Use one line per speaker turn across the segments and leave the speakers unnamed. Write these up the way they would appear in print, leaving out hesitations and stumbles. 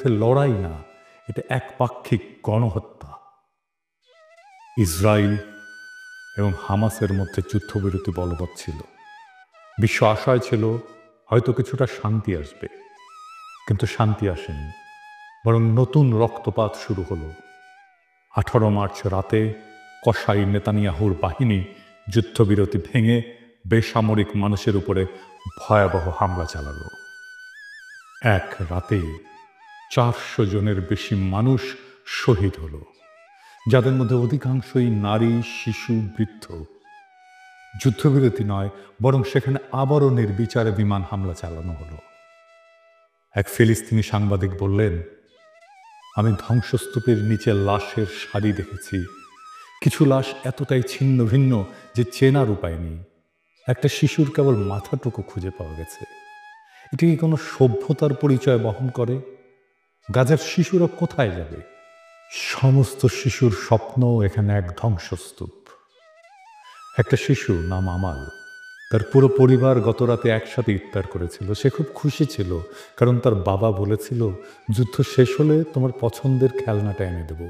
বিরুদ্ধে লড়াই না, এটা একপাক্ষিক গণহত্যা। ইসরায়েল এবং হামাসের মধ্যে যুদ্ধবিরতি বলবৎ ছিল। বিশ্ব আশায় ছিল হয়তো কিছুটা শান্তি আসবে, কিন্তু শান্তি আসেনি, বরং নতুন রক্তপাত শুরু হলো। 18 মার্চ রাতে কসাই নেতানিয়াহুর বাহিনী যুদ্ধবিরতি ভেঙে বেসামরিক মানুষের উপরে ভয়াবহ হামলা চালালো। এক রাতে 400 জনের বেশি মানুষ শহীদ হলো, যাদের মধ্যে অধিকাংশই নারী, শিশু, বৃদ্ধ। যুদ্ধবিরতি নয়, বরং সেখানে আবারও নির্বিচারে বিমান হামলা চালানো হলো। এক ফিলিস্তিনি সাংবাদিক বললেন, আমি ধ্বংসস্তূপের নিচে লাশের সারি দেখেছি। কিছু লাশ এতটাই ছিন্ন ভিন্ন যে চেনার উপায় নেই। একটা শিশুর কেবল মাথাটুকু খুঁজে পাওয়া গেছে। এটি কি কোনো সভ্যতার পরিচয় বহন করে? গাজার শিশুরা কোথায় যাবে? সমস্ত শিশুর স্বপ্ন এখানে এক ধ্বংসস্তূপ। একটা শিশু নাম আমাল, তার পুরো পরিবার গত রাতে একসাথে ইফতার করেছিল। সে খুব খুশি ছিল, কারণ তার বাবা বলেছিল, যুদ্ধ শেষ হলে তোমার পছন্দের খেলনাটা এনে দেব।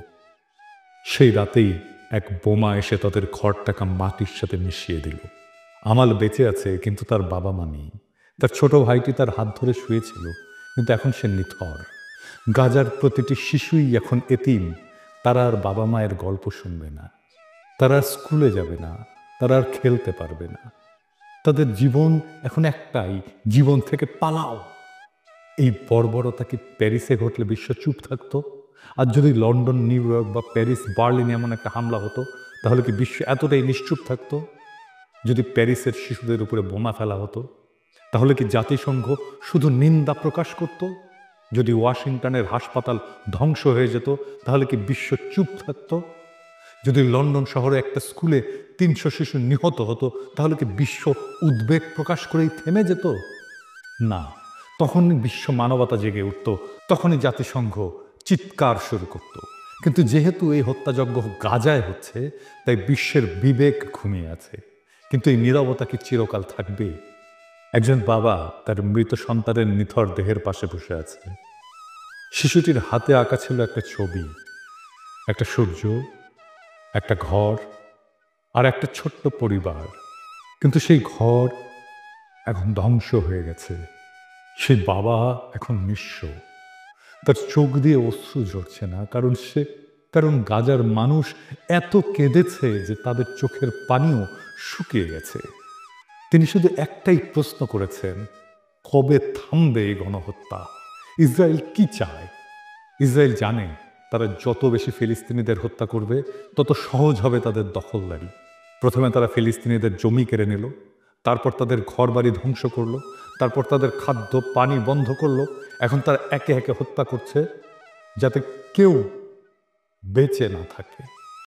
সেই রাতেই এক বোমা এসে তাদের ঘরটাকে মাটির সাথে মিশিয়ে দিল। আমাল বেঁচে আছে, কিন্তু তার বাবা মা নেই। তার ছোট ভাইটি তার হাত ধরে শুয়েছিল, কিন্তু এখন সে নিথর। গাজার প্রতিটি শিশুই এখন এতিম। তারা আর বাবা মায়ের গল্প শুনবে না, তারা আর স্কুলে যাবে না, তারা আর খেলতে পারবে না। তাদের জীবন এখন একটাই, জীবন থেকে পালাও। এই বর্বরতা কি প্যারিসে ঘটলে বিশ্ব চুপ থাকতো? আর যদি লন্ডন, নিউ ইয়র্ক বা প্যারিস, বার্লিনে এমন একটা হামলা হতো, তাহলে কি বিশ্ব এতটাই নিশ্চুপ থাকতো? যদি প্যারিসের শিশুদের উপরে বোমা ফেলা হতো, তাহলে কি জাতিসংঘ শুধু নিন্দা প্রকাশ করত? যদি ওয়াশিংটনের হাসপাতাল ধ্বংস হয়ে যেত, তাহলে কি বিশ্ব চুপ থাকতো? যদি লন্ডন শহরে একটা স্কুলে 300 শিশু নিহত হতো, তাহলে কি বিশ্ব উদ্বেগ প্রকাশ করেই থেমে যেত? না, তখনই বিশ্ব মানবতা জেগে উঠত, তখনই জাতিসংঘ চিৎকার শুরু করত। কিন্তু যেহেতু এই হত্যাযজ্ঞ গাজায় হচ্ছে, তাই বিশ্বের বিবেক ঘুমিয়ে আছে। কিন্তু এই নীরবতা কি চিরকাল থাকবে? একজন বাবা তার মৃত সন্তানের নিথর দেহের পাশে বসে আছে। শিশুটির হাতে আঁকা ছিল একটা ছবি, একটা সূর্য, একটা ঘর আর একটা ছোট্ট পরিবার। কিন্তু সেই ঘর এখন ধ্বংস হয়ে গেছে। সেই বাবা এখন নিঃস্ব। তার চোখ দিয়ে অশ্রু ঝরছে না, কারণ গাজার মানুষ এত কেঁদেছে যে তাদের চোখের পানিও শুকিয়ে গেছে। তিনি শুধু একটাই প্রশ্ন করেছেন, কবে থামবে এই গণহত্যা? ইসরায়েল কি চায়? ইসরায়েল জানে, তারা যত বেশি ফিলিস্তিনিদের হত্যা করবে, তত সহজ হবে তাদের দখলদারি। প্রথমে তারা ফিলিস্তিনিদের জমি কেড়ে নিল, তারপর তাদের ঘরবাড়ি ধ্বংস করলো, তারপর তাদের খাদ্য পানি বন্ধ করলো। এখন তারা একে একে হত্যা করছে, যাতে কেউ বেঁচে না থাকে।